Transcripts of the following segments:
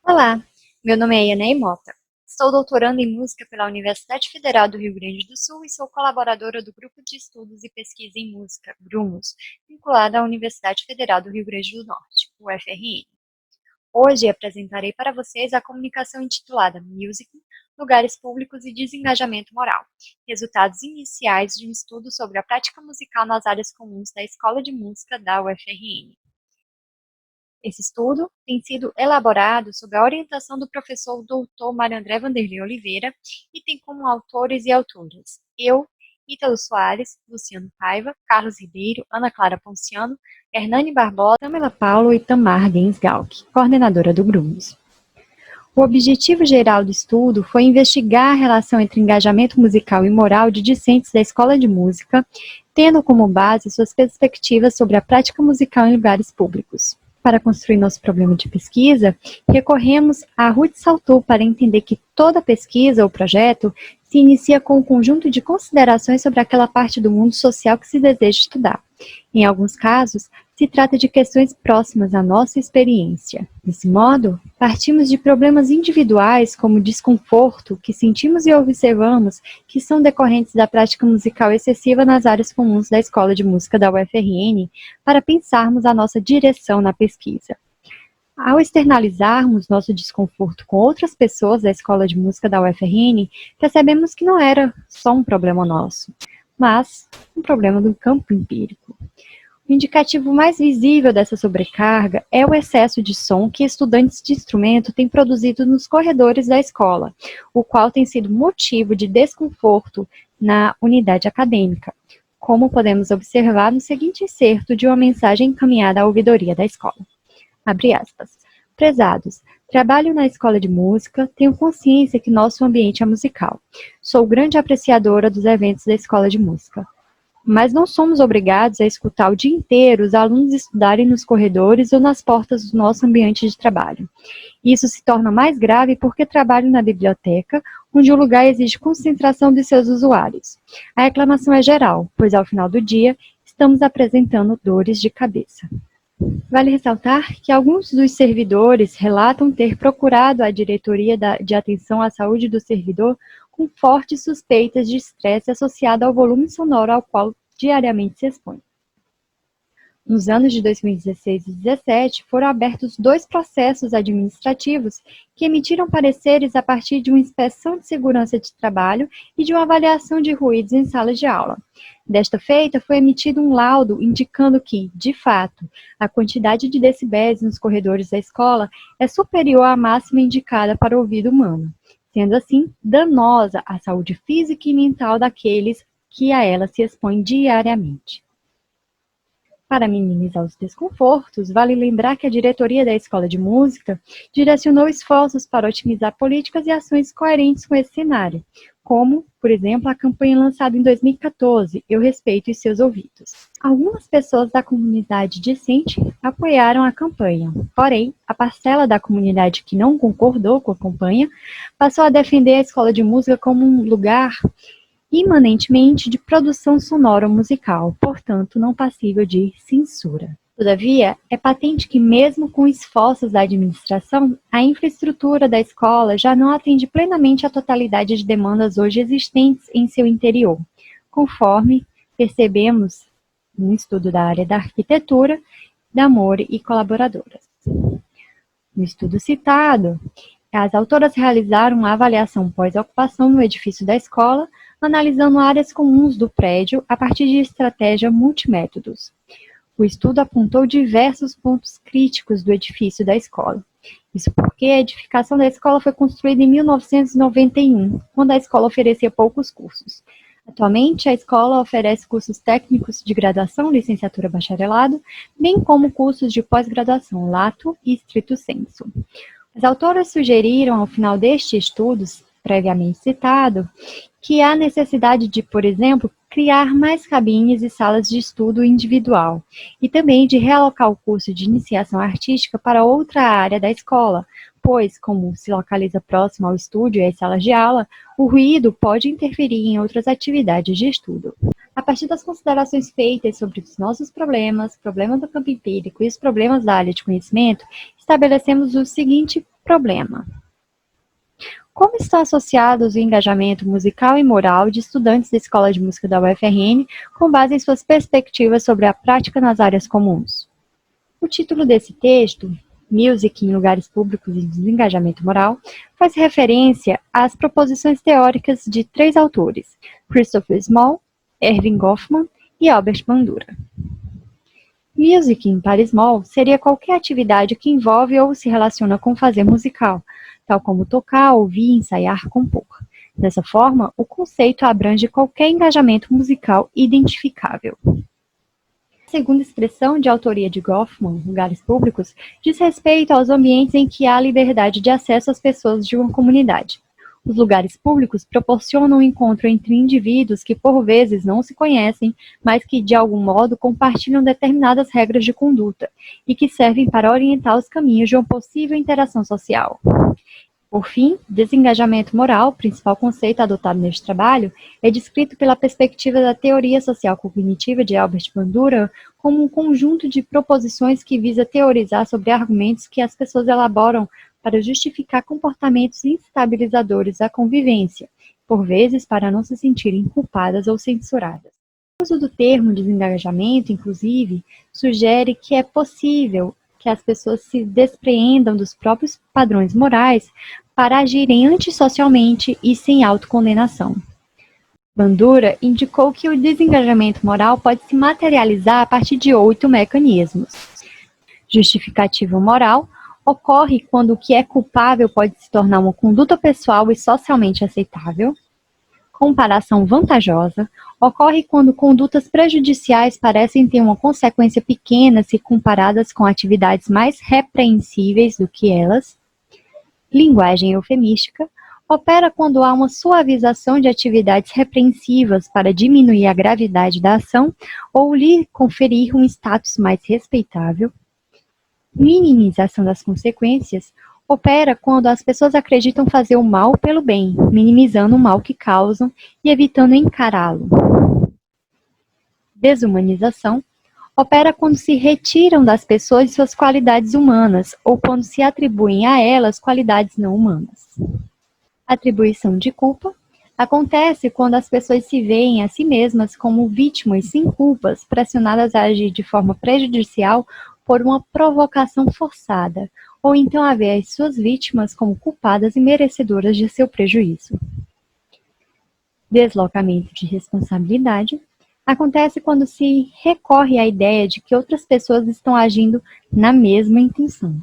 Olá, meu nome é Yanei Mota. Estou doutorando em música pela Universidade Federal do Rio Grande do Sul e sou colaboradora do Grupo de Estudos e Pesquisa em Música, GRUMOS, vinculada à Universidade Federal do Rio Grande do Norte, UFRN. Hoje apresentarei para vocês a comunicação intitulada Music, Lugares Públicos e Desengajamento Moral, resultados iniciais de um estudo sobre a prática musical nas áreas comuns da Escola de Música da UFRN. Esse estudo tem sido elaborado sob a orientação do professor Dr. Mário André Vanderlei Oliveira e tem como autores e autoras eu, Ítalo Soares, Luciano Paiva, Carlos Ribeiro, Ana Clara Ponciano, Hernani Barbosa, Pamela Paulo e Tamar Gensgalk, coordenadora do GRUMOS. O objetivo geral do estudo foi investigar a relação entre engajamento musical e moral de discentes da escola de música, tendo como base suas perspectivas sobre a prática musical em lugares públicos. Para construir nosso problema de pesquisa, recorremos a Ruth Saltou para entender que toda pesquisa ou projeto se inicia com um conjunto de considerações sobre aquela parte do mundo social que se deseja estudar. Em alguns casos, se trata de questões próximas à nossa experiência. Desse modo, partimos de problemas individuais como desconforto que sentimos e observamos que são decorrentes da prática musical excessiva nas áreas comuns da Escola de Música da UFRN para pensarmos a nossa direção na pesquisa. Ao externalizarmos nosso desconforto com outras pessoas da Escola de Música da UFRN, percebemos que não era só um problema nosso, mas um problema do campo empírico. O indicativo mais visível dessa sobrecarga é o excesso de som que estudantes de instrumento têm produzido nos corredores da escola, o qual tem sido motivo de desconforto na unidade acadêmica, como podemos observar no seguinte excerto de uma mensagem encaminhada à ouvidoria da escola. Abre aspas. Prezados, trabalho na escola de música, tenho consciência que nosso ambiente é musical. Sou grande apreciadora dos eventos da escola de música. Mas não somos obrigados a escutar o dia inteiro os alunos estudarem nos corredores ou nas portas do nosso ambiente de trabalho. Isso se torna mais grave porque trabalho na biblioteca, onde o lugar exige concentração de seus usuários. A reclamação é geral, pois ao final do dia, estamos apresentando dores de cabeça. Vale ressaltar que alguns dos servidores relatam ter procurado a diretoria de atenção à saúde do servidor com fortes suspeitas de estresse associado ao volume sonoro ao qual diariamente se expõe. Nos anos de 2016 e 2017, foram abertos 2 processos administrativos que emitiram pareceres a partir de uma inspeção de segurança de trabalho e de uma avaliação de ruídos em salas de aula. Desta feita, foi emitido um laudo indicando que, de fato, a quantidade de decibéis nos corredores da escola é superior à máxima indicada para o ouvido humano, sendo assim danosa à saúde física e mental daqueles que a ela se expõem diariamente. Para minimizar os desconfortos, vale lembrar que a diretoria da Escola de Música direcionou esforços para otimizar políticas e ações coerentes com esse cenário, como, por exemplo, a campanha lançada em 2014, Eu Respeito os Seus Ouvidos. Algumas pessoas da comunidade discente apoiaram a campanha, porém, a parcela da comunidade que não concordou com a campanha passou a defender a Escola de Música como um lugar imanentemente de produção sonora musical, portanto não passível de censura. Todavia, é patente que mesmo com esforços da administração, a infraestrutura da escola já não atende plenamente à totalidade de demandas hoje existentes em seu interior, conforme percebemos no estudo da área da arquitetura, da Moore e colaboradoras. No estudo citado, as autoras realizaram uma avaliação pós-ocupação no edifício da escola, analisando áreas comuns do prédio a partir de estratégia multimétodos. O estudo apontou diversos pontos críticos do edifício da escola. Isso porque a edificação da escola foi construída em 1991, quando a escola oferecia poucos cursos. Atualmente, a escola oferece cursos técnicos de graduação, licenciatura, bacharelado, bem como cursos de pós-graduação, lato e stricto sensu. As autoras sugeriram, ao final deste estudo, previamente citado, que há necessidade de, por exemplo, criar mais cabines e salas de estudo individual, e também de realocar o curso de iniciação artística para outra área da escola, pois, como se localiza próximo ao estúdio e às salas de aula, o ruído pode interferir em outras atividades de estudo. A partir das considerações feitas sobre os nossos problemas do campo empírico e os problemas da área de conhecimento, estabelecemos o seguinte problema. Como estão associados o engajamento musical e moral de estudantes da Escola de Música da UFRN com base em suas perspectivas sobre a prática nas áreas comuns? O título desse texto, Music em Lugares Públicos e Desengajamento Moral, faz referência às proposições teóricas de 3 autores, Christopher Small, Erving Goffman e Albert Bandura. Music, para Small, seria qualquer atividade que envolve ou se relaciona com fazer musical, tal como tocar, ouvir, ensaiar, compor. Dessa forma, o conceito abrange qualquer engajamento musical identificável. A segunda expressão, de autoria de Goffman, lugares públicos, diz respeito aos ambientes em que há liberdade de acesso às pessoas de uma comunidade. Os lugares públicos proporcionam um encontro entre indivíduos que por vezes não se conhecem, mas que de algum modo compartilham determinadas regras de conduta e que servem para orientar os caminhos de uma possível interação social. Por fim, desengajamento moral, principal conceito adotado neste trabalho, é descrito pela perspectiva da teoria social cognitiva de Albert Bandura como um conjunto de proposições que visa teorizar sobre argumentos que as pessoas elaboram para justificar comportamentos instabilizadores da convivência, por vezes para não se sentirem culpadas ou censuradas. O uso do termo desengajamento, inclusive, sugere que é possível que as pessoas se despreendam dos próprios padrões morais para agirem antissocialmente e sem autocondenação. Bandura indicou que o desengajamento moral pode se materializar a partir de 8 mecanismos. Justificativa moral ocorre quando o que é culpável pode se tornar uma conduta pessoal e socialmente aceitável. Comparação vantajosa ocorre quando condutas prejudiciais parecem ter uma consequência pequena se comparadas com atividades mais repreensíveis do que elas. Linguagem eufemística opera quando há uma suavização de atividades repreensivas para diminuir a gravidade da ação ou lhe conferir um status mais respeitável. Minimização das consequências opera quando as pessoas acreditam fazer o mal pelo bem, minimizando o mal que causam e evitando encará-lo. Desumanização opera quando se retiram das pessoas suas qualidades humanas ou quando se atribuem a elas qualidades não humanas. Atribuição de culpa acontece quando as pessoas se veem a si mesmas como vítimas sem culpas, pressionadas a agir de forma prejudicial por uma provocação forçada, ou então a ver as suas vítimas como culpadas e merecedoras de seu prejuízo. Deslocamento de responsabilidade acontece quando se recorre à ideia de que outras pessoas estão agindo na mesma intenção.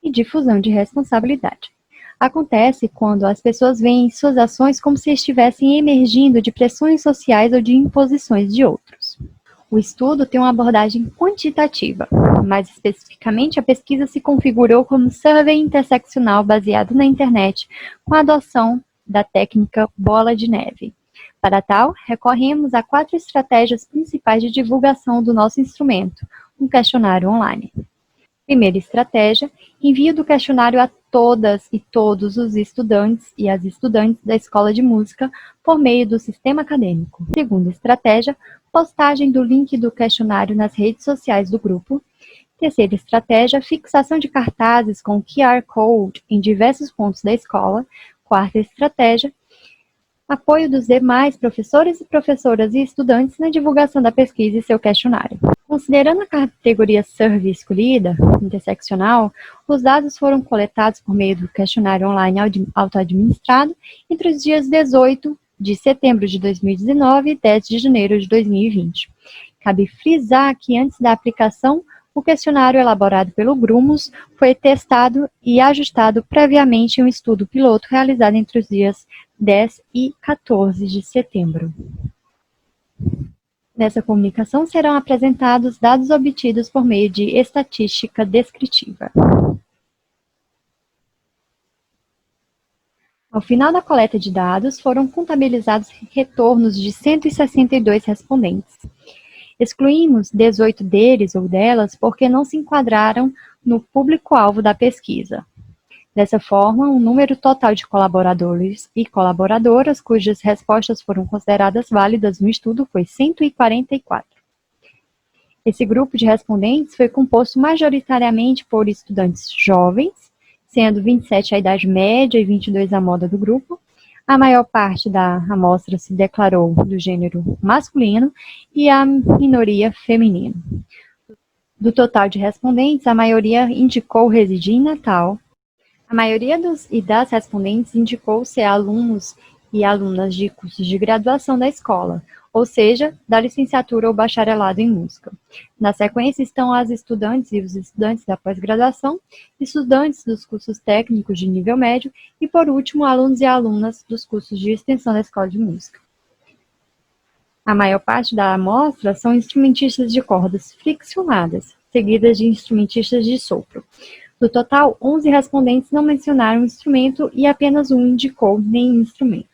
E difusão de responsabilidade acontece quando as pessoas veem suas ações como se estivessem emergindo de pressões sociais ou de imposições de outros. O estudo tem uma abordagem quantitativa, mais especificamente a pesquisa se configurou como survey interseccional baseado na internet, com a adoção da técnica bola de neve. Para tal, recorremos a 4 estratégias principais de divulgação do nosso instrumento, um questionário online. Primeira estratégia, envio do questionário a todas e todos os estudantes e as estudantes da Escola de Música por meio do sistema acadêmico. Segunda estratégia, postagem do link do questionário nas redes sociais do grupo. Terceira estratégia, fixação de cartazes com QR Code em diversos pontos da escola. Quarta estratégia, apoio dos demais professores e professoras e estudantes na divulgação da pesquisa e seu questionário. Considerando a categoria survey escolhida, interseccional, os dados foram coletados por meio do questionário online autoadministrado entre os dias 18 de setembro de 2019 e 10 de janeiro de 2020. Cabe frisar que antes da aplicação, o questionário elaborado pelo Grumos foi testado e ajustado previamente em um estudo piloto realizado entre os dias 10 e 14 de setembro. Nessa comunicação serão apresentados dados obtidos por meio de estatística descritiva. Ao final da coleta de dados, foram contabilizados retornos de 162 respondentes. Excluímos 18 deles ou delas porque não se enquadraram no público-alvo da pesquisa. Dessa forma, o número total de colaboradores e colaboradoras cujas respostas foram consideradas válidas no estudo foi 144. Esse grupo de respondentes foi composto majoritariamente por estudantes jovens, sendo 27 a idade média e 22 a moda do grupo. A maior parte da amostra se declarou do gênero masculino e a minoria feminino. Do total de respondentes, a maioria indicou residir em Natal. A maioria dos e das respondentes indicou ser alunos e alunas de cursos de graduação da escola, ou seja, da licenciatura ou bacharelado em música. Na sequência estão as estudantes e os estudantes da pós-graduação, estudantes dos cursos técnicos de nível médio e, por último, alunos e alunas dos cursos de extensão da escola de música. A maior parte da amostra são instrumentistas de cordas friccionadas, seguidas de instrumentistas de sopro. Do total, 11 respondentes não mencionaram instrumento e apenas um indicou nenhum instrumento.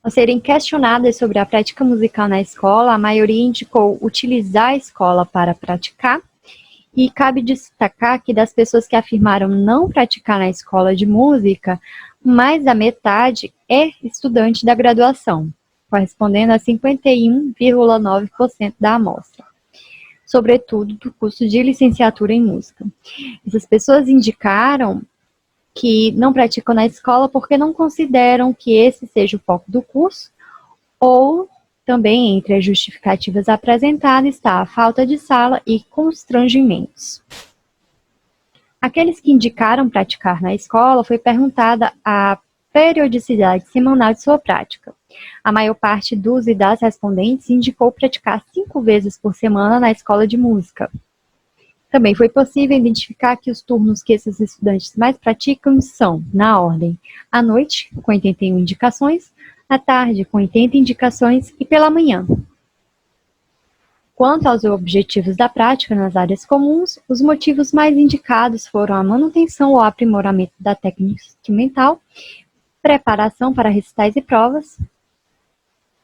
Ao serem questionadas sobre a prática musical na escola, a maioria indicou utilizar a escola para praticar, e cabe destacar que das pessoas que afirmaram não praticar na escola de música, mais da metade é estudante da graduação, correspondendo a 51,9% da amostra, sobretudo do curso de licenciatura em música. Essas pessoas indicaram que não praticam na escola porque não consideram que esse seja o foco do curso, ou também entre as justificativas apresentadas está a falta de sala e constrangimentos. Aqueles que indicaram praticar na escola foi perguntada a periodicidade semanal de sua prática. A maior parte dos e das respondentes indicou praticar 5 vezes por semana na escola de música. Também foi possível identificar que os turnos que esses estudantes mais praticam são, na ordem, à noite, com 81 indicações, à tarde, com 80 indicações, e pela manhã. Quanto aos objetivos da prática nas áreas comuns, os motivos mais indicados foram a manutenção ou aprimoramento da técnica instrumental, preparação para recitais e provas.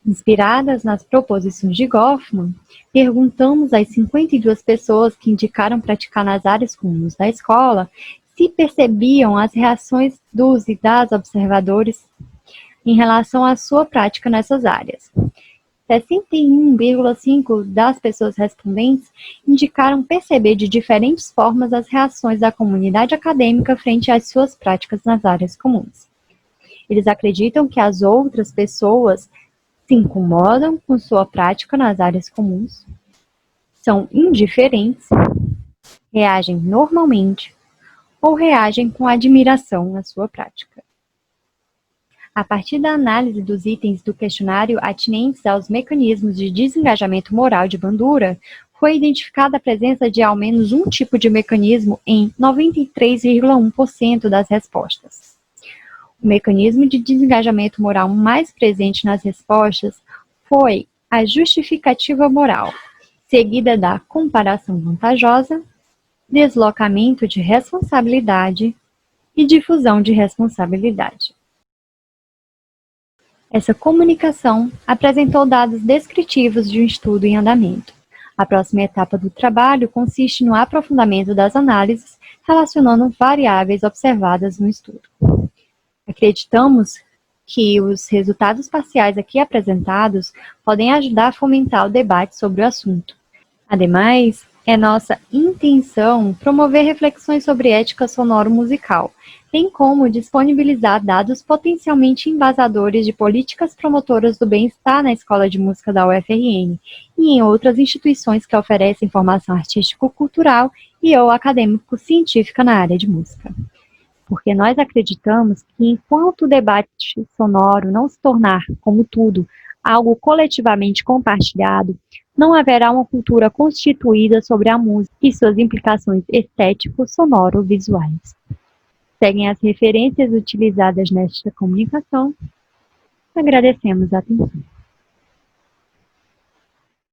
Inspiradas nas proposições de Goffman, perguntamos às 52 pessoas que indicaram praticar nas áreas comuns da escola se percebiam as reações dos e das observadores em relação à sua prática nessas áreas. 61,5% das pessoas respondentes indicaram perceber de diferentes formas as reações da comunidade acadêmica frente às suas práticas nas áreas comuns. Eles acreditam que as outras pessoas se incomodam com sua prática nas áreas comuns, são indiferentes, reagem normalmente ou reagem com admiração à sua prática. A partir da análise dos itens do questionário atinentes aos mecanismos de desengajamento moral de Bandura, foi identificada a presença de ao menos um tipo de mecanismo em 93,1% das respostas. O mecanismo de desengajamento moral mais presente nas respostas foi a justificativa moral, seguida da comparação vantajosa, deslocamento de responsabilidade e difusão de responsabilidade. Essa comunicação apresentou dados descritivos de um estudo em andamento. A próxima etapa do trabalho consiste no aprofundamento das análises relacionando variáveis observadas no estudo. Acreditamos que os resultados parciais aqui apresentados podem ajudar a fomentar o debate sobre o assunto. Ademais, é nossa intenção promover reflexões sobre ética sonoro-musical, bem como disponibilizar dados potencialmente embasadores de políticas promotoras do bem-estar na Escola de Música da UFRN e em outras instituições que oferecem formação artístico-cultural e ou acadêmico-científica na área de música. Porque nós acreditamos que enquanto o debate sonoro não se tornar, como tudo, algo coletivamente compartilhado, não haverá uma cultura constituída sobre a música e suas implicações estético-sonoro-visuais. Seguem as referências utilizadas nesta comunicação. Agradecemos a atenção.